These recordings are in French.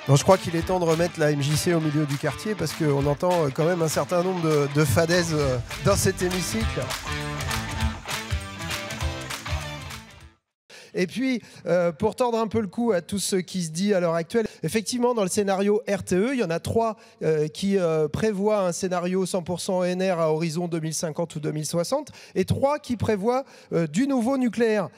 Non, je crois qu'il est temps de remettre la MJC au milieu du quartier parce qu'on entend quand même un certain nombre de fadaises dans cet hémicycle. Et puis, pour tordre un peu le cou à tout ce qui se dit à l'heure actuelle, effectivement, dans le scénario RTE, il y en a 3 qui prévoient un scénario 100% ONR à horizon 2050 ou 2060 et 3 qui prévoient du nouveau nucléaire.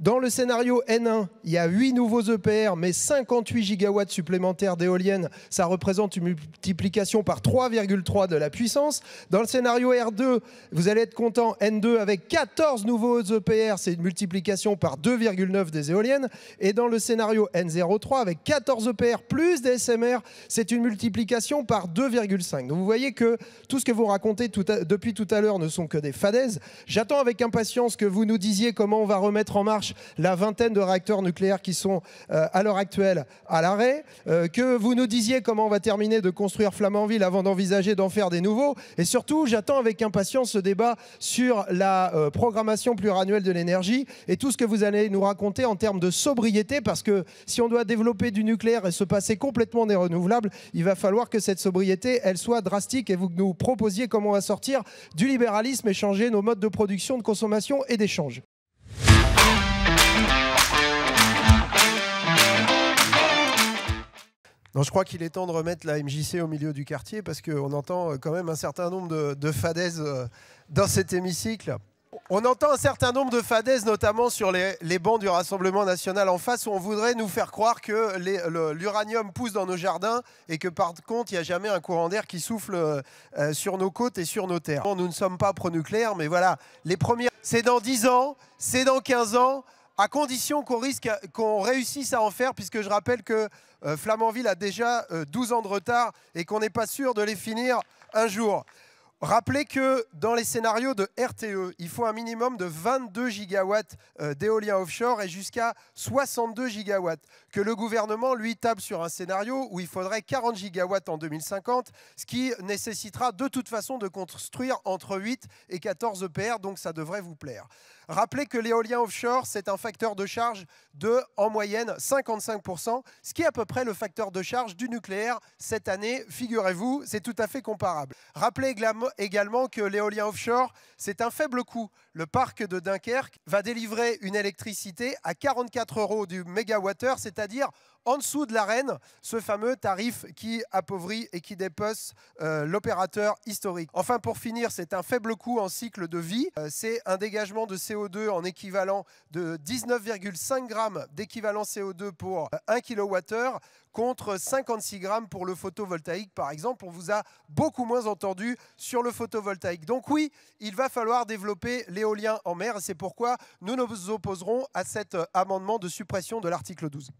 Dans le scénario N1, il y a 8 nouveaux EPR, mais 58 gigawatts supplémentaires d'éoliennes. Ça représente une multiplication par 3,3 de la puissance. Dans le scénario R2, vous allez être content, N2 avec 14 nouveaux EPR, c'est une multiplication par 2,9 des éoliennes. Et dans le scénario N03, avec 14 EPR plus des SMR, c'est une multiplication par 2,5. Donc vous voyez que tout ce que vous racontez depuis tout à l'heure ne sont que des fadaises. J'attends avec impatience que vous nous disiez comment on va remettre en marche la vingtaine de réacteurs nucléaires qui sont à l'heure actuelle à l'arrêt, que vous nous disiez comment on va terminer de construire Flamanville avant d'envisager d'en faire des nouveaux. Et surtout, j'attends avec impatience ce débat sur la programmation pluriannuelle de l'énergie et tout ce que vous allez nous raconter en termes de sobriété, parce que si on doit développer du nucléaire et se passer complètement des renouvelables, il va falloir que cette sobriété, elle soit drastique et vous nous proposiez comment on va sortir du libéralisme et changer nos modes de production, de consommation et d'échange. Non, je crois qu'il est temps de remettre la MJC au milieu du quartier parce qu'on entend quand même un certain nombre de fadaises dans cet hémicycle. On entend un certain nombre de fadaises, notamment sur les bancs du Rassemblement national en face, où on voudrait nous faire croire que l'uranium pousse dans nos jardins et que par contre, il n'y a jamais un courant d'air qui souffle sur nos côtes et sur nos terres. Nous ne sommes pas pro-nucléaire, mais voilà, les premières, c'est dans 10 ans, c'est dans 15 ans, à condition qu'on réussisse à en faire, puisque je rappelle que Flamanville a déjà 12 ans de retard et qu'on n'est pas sûr de les finir un jour. Rappelez que dans les scénarios de RTE, il faut un minimum de 22 gigawatts d'éolien offshore et jusqu'à 62 gigawatts. Que le gouvernement, lui, tape sur un scénario où il faudrait 40 gigawatts en 2050, ce qui nécessitera de toute façon de construire entre 8 et 14 EPR, donc ça devrait vous plaire. Rappelez que l'éolien offshore, c'est un facteur de charge de, en moyenne, 55%, ce qui est à peu près le facteur de charge du nucléaire cette année. Figurez-vous, c'est tout à fait comparable. Rappelez également que l'éolien offshore, c'est un faible coût. Le parc de Dunkerque va délivrer une électricité à 44 € du mégawattheure, c'est-à-dire en dessous de l'Arenh, ce fameux tarif qui appauvrit et qui dépece l'opérateur historique. Enfin, pour finir, c'est un faible coût en cycle de vie. C'est un dégagement de CO2 en équivalent de 19,5 grammes d'équivalent CO2 pour 1 kWh contre 56 grammes pour le photovoltaïque, par exemple. On vous a beaucoup moins entendu sur le photovoltaïque. Donc oui, il va falloir développer l'éolien en mer. C'est pourquoi nous nous opposerons à cet amendement de suppression de l'article 12.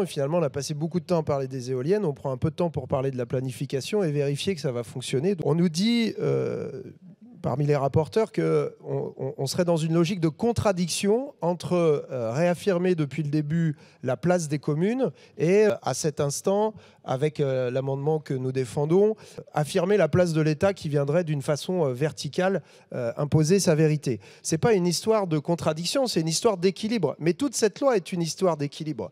Finalement, on a passé beaucoup de temps à parler des éoliennes. On prend un peu de temps pour parler de la planification et vérifier que ça va fonctionner. On nous dit, parmi les rapporteurs, qu'on serait dans une logique de contradiction entre réaffirmer depuis le début la place des communes et, à cet instant, avec l'amendement que nous défendons, affirmer la place de l'État qui viendrait d'une façon verticale imposer sa vérité. Ce n'est pas une histoire de contradiction, c'est une histoire d'équilibre. Mais toute cette loi est une histoire d'équilibre.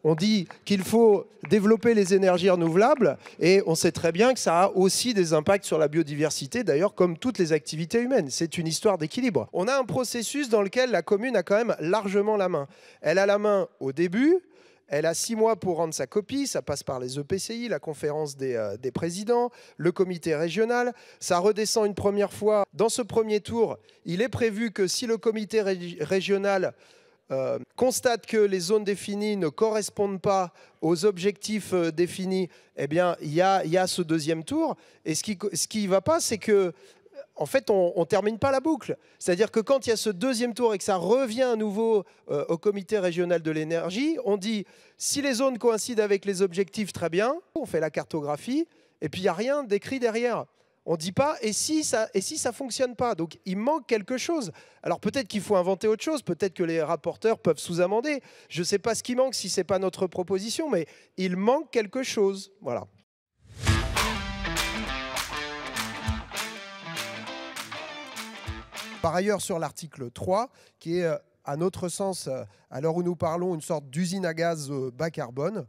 On dit qu'il faut développer les énergies renouvelables et on sait très bien que ça a aussi des impacts sur la biodiversité, d'ailleurs comme toutes les activités humaines. C'est une histoire d'équilibre. On a un processus dans lequel la commune a quand même largement la main. Elle a la main au début, elle a 6 mois pour rendre sa copie, ça passe par les EPCI, la conférence des présidents, le comité régional, ça redescend une première fois. Dans ce premier tour, il est prévu que si le comité régional constate que les zones définies ne correspondent pas aux objectifs définis, eh bien, il y a ce deuxième tour. Et ce qui ne va pas, c'est que, en fait, on ne termine pas la boucle. C'est-à-dire que quand il y a ce deuxième tour et que ça revient à nouveau au comité régional de l'énergie, on dit, si les zones coïncident avec les objectifs, très bien, on fait la cartographie, et puis il n'y a rien d'écrit derrière. On ne dit pas, et si ça ne fonctionne pas? Donc il manque quelque chose. Alors peut-être qu'il faut inventer autre chose, peut-être que les rapporteurs peuvent sous-amender. Je ne sais pas ce qui manque si ce n'est pas notre proposition, mais il manque quelque chose. Voilà. Par ailleurs, sur l'article 3, qui est à notre sens, à l'heure où nous parlons, une sorte d'usine à gaz bas carbone.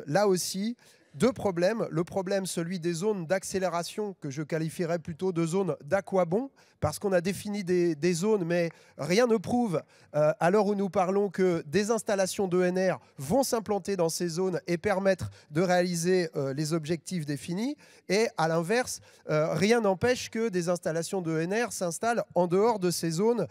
Là aussi, deux problèmes. Le problème, celui des zones d'accélération, que je qualifierais plutôt de zones d'aquabon, parce qu'on a défini des zones, mais rien ne prouve, à l'heure où nous parlons, que des installations d'ENR vont s'implanter dans ces zones et permettre de réaliser les objectifs définis. Et à l'inverse, rien n'empêche que des installations d'ENR s'installent en dehors de ces zones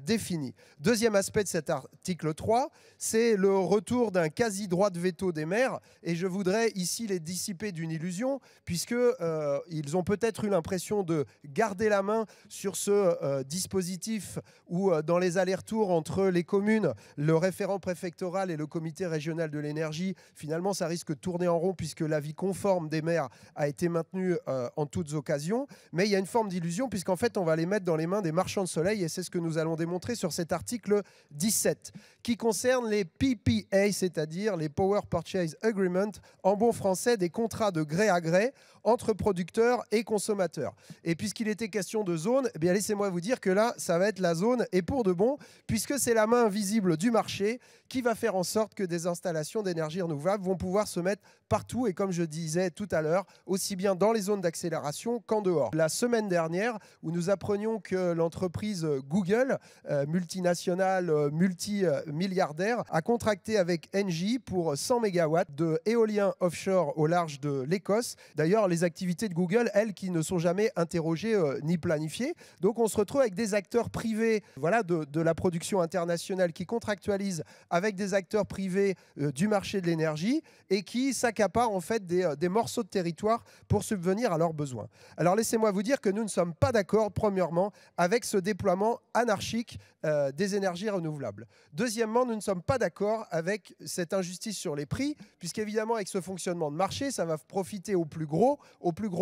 définies. Deuxième aspect de cet article 3, c'est le retour d'un quasi-droit de veto des maires. Et je voudrais ici les dissiper d'une illusion, puisqu'ils ont peut-être eu l'impression de garder la main sur ce dispositif où, dans les allers-retours entre les communes, le référent préfectoral et le comité régional de l'énergie, finalement, ça risque de tourner en rond puisque l'avis conforme des maires a été maintenu en toutes occasions. Mais il y a une forme d'illusion puisqu'en fait, on va les mettre dans les mains des marchands de soleil et c'est ce que nous allons démontrer sur cet article 17 qui concerne les PPA, c'est-à-dire les Power Purchase Agreement, en bon français, des contrats de gré à gré entre producteurs et consommateurs. Et puisqu'il était question de zone, eh bien laissez-moi vous dire que là, ça va être la zone et pour de bon, puisque c'est la main invisible du marché qui va faire en sorte que des installations d'énergie renouvelable vont pouvoir se mettre partout et comme je disais tout à l'heure, aussi bien dans les zones d'accélération qu'en dehors. La semaine dernière, où nous apprenions que l'entreprise Google, multinationale, multimilliardaire, a contracté avec Engie pour 100 MW de éolien offshore au large de l'Écosse. D'ailleurs, les activités de Google, elles, qui ne sont jamais interrogées ni planifiées. Donc, on se retrouve avec des acteurs privés voilà, de la production internationale qui contractualisent avec des acteurs privés du marché de l'énergie et qui s'accaparent en fait des morceaux de territoire pour subvenir à leurs besoins. Alors, laissez-moi vous dire que nous ne sommes pas d'accord, premièrement, avec ce déploiement anarchique des énergies renouvelables. Deuxièmement, nous ne sommes pas d'accord avec cette injustice sur les prix, puisqu'évidemment, avec ce fonctionnement de marché, ça va profiter aux plus gros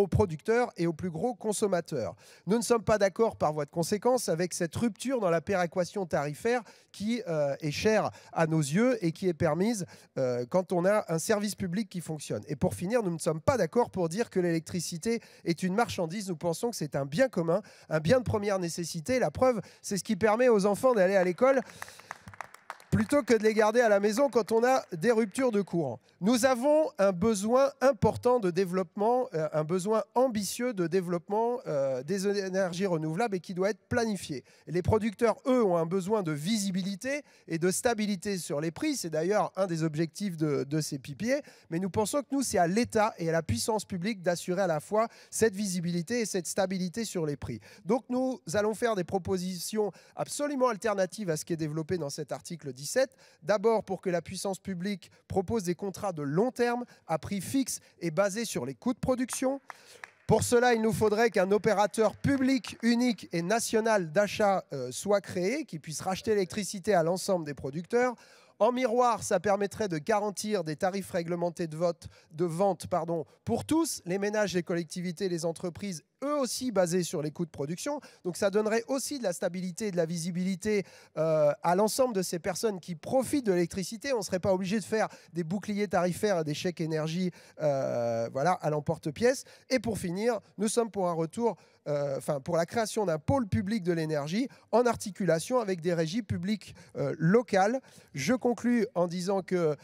producteurs et aux plus gros consommateurs. Nous ne sommes pas d'accord, par voie de conséquence, avec cette rupture dans la péréquation tarifaire qui est chère à nos yeux et qui est permise quand on a un service public qui fonctionne. Et pour finir, nous ne sommes pas d'accord pour dire que l'électricité est une marchandise. Nous pensons que c'est un bien commun, un bien de première nécessité. La preuve, c'est ce qui permet aux enfants d'aller à l'école plutôt que de les garder à la maison quand on a des ruptures de courant. Nous avons un besoin important de développement, un besoin ambitieux de développement des énergies renouvelables et qui doit être planifié. Et les producteurs, eux, ont un besoin de visibilité et de stabilité sur les prix. C'est d'ailleurs un des objectifs de ces PPA. Mais nous pensons que nous, c'est à l'État et à la puissance publique d'assurer à la fois cette visibilité et cette stabilité sur les prix. Donc nous allons faire des propositions absolument alternatives à ce qui est développé dans cet article 17. D'abord, pour que la puissance publique propose des contrats de long terme à prix fixe et basés sur les coûts de production. Pour cela, il nous faudrait qu'un opérateur public unique et national d'achat soit créé, qui puisse racheter l'électricité à l'ensemble des producteurs. En miroir, ça permettrait de garantir des tarifs réglementés de vente pour tous, les ménages, les collectivités, les entreprises, eux aussi basés sur les coûts de production. Donc ça donnerait aussi de la stabilité et de la visibilité à l'ensemble de ces personnes qui profitent de l'électricité. On ne serait pas obligé de faire des boucliers tarifaires et des chèques énergie voilà, à l'emporte-pièce. Et pour finir, nous sommes pour un retour, pour la création d'un pôle public de l'énergie en articulation avec des régies publiques locales. Je conclus en disant que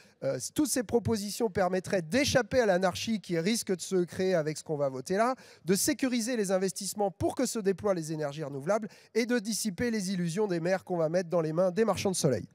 toutes ces propositions permettraient d'échapper à l'anarchie qui risque de se créer avec ce qu'on va voter là, de sécuriser les investissements pour que se déploient les énergies renouvelables et de dissiper les illusions des maires qu'on va mettre dans les mains des marchands de soleil.